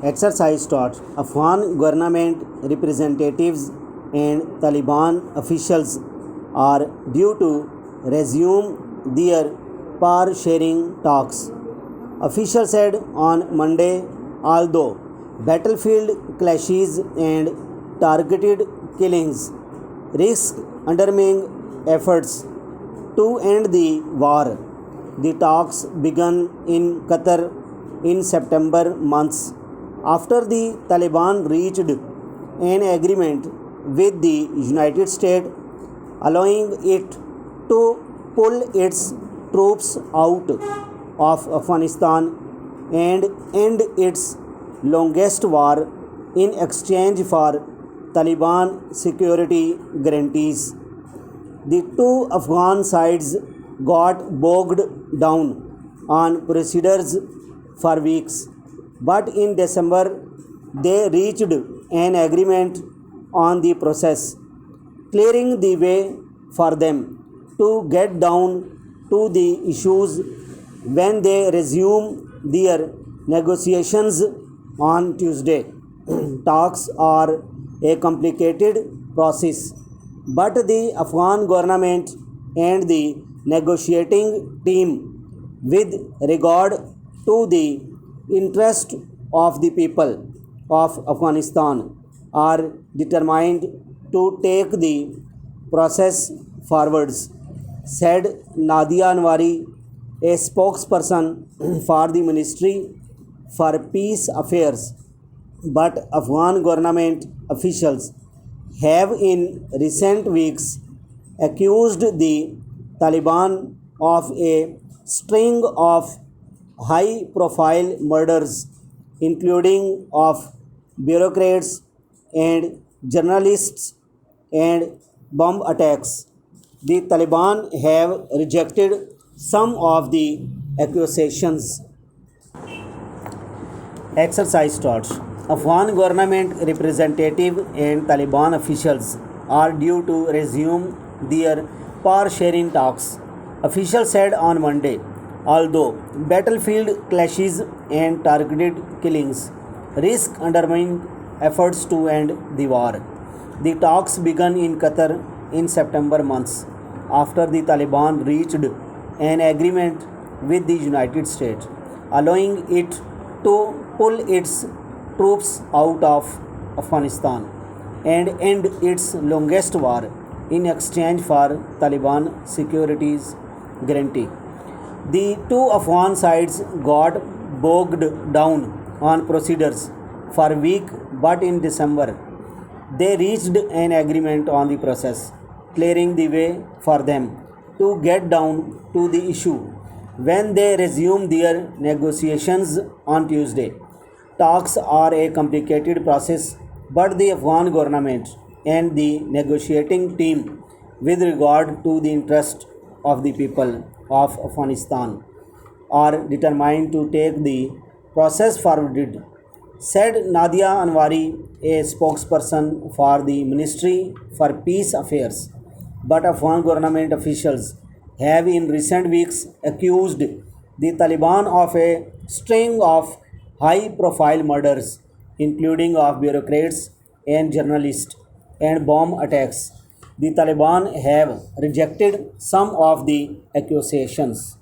Exercise start. Afghan government representatives and Taliban officials are due to resume their power sharing talks. Officials said on Monday, although battlefield clashes and targeted killings risk undermining efforts to end the war. The talks began in Qatar in September months after the Taliban reached an agreement with the United States allowing it to pull its troops out of Afghanistan and end its longest war in exchange for Taliban security guarantees. The two Afghan sides got bogged down on procedures for weeks, but in December they reached an agreement on the process, clearing the way for them to get down to the issues when they resume their negotiations on Tuesday. Talks are a complicated process, but the Afghan government and the negotiating team, with regard to the interest of the people of Afghanistan, are determined to take the process forwards, said Nadia Anwari, a spokesperson for the Ministry for Peace Affairs. But Afghan government officials have in recent weeks accused the Taliban of a string of high profile murders, including of bureaucrats and journalists and bomb attacks. The Taliban have rejected some of the accusations. Exercise starts. Afghan government representative and Taliban officials are due to resume their power sharing talks. Officials said on Monday, although battlefield clashes and targeted killings risk undermining efforts to end the war. The talks began in Qatar in September months after the Taliban reached an agreement with the United States, allowing it to pull its troops out of Afghanistan and end its longest war in exchange for Taliban securities guarantee. The two Afghan sides got bogged down on procedures for weeks, but in December they reached an agreement on the process, clearing the way for them to get down to the issue when they resumed their negotiations on Tuesday. Talks are a complicated process, but the Afghan government and the negotiating team, with regard to the interest of the people of Afghanistan, are determined to take the process forward, said Nadia Anwari, a spokesperson for the Ministry for Peace Affairs. But Afghan government officials have in recent weeks accused the Taliban of a string of high profile murders, including of bureaucrats and journalists and bomb attacks. The Taliban have rejected some of the accusations.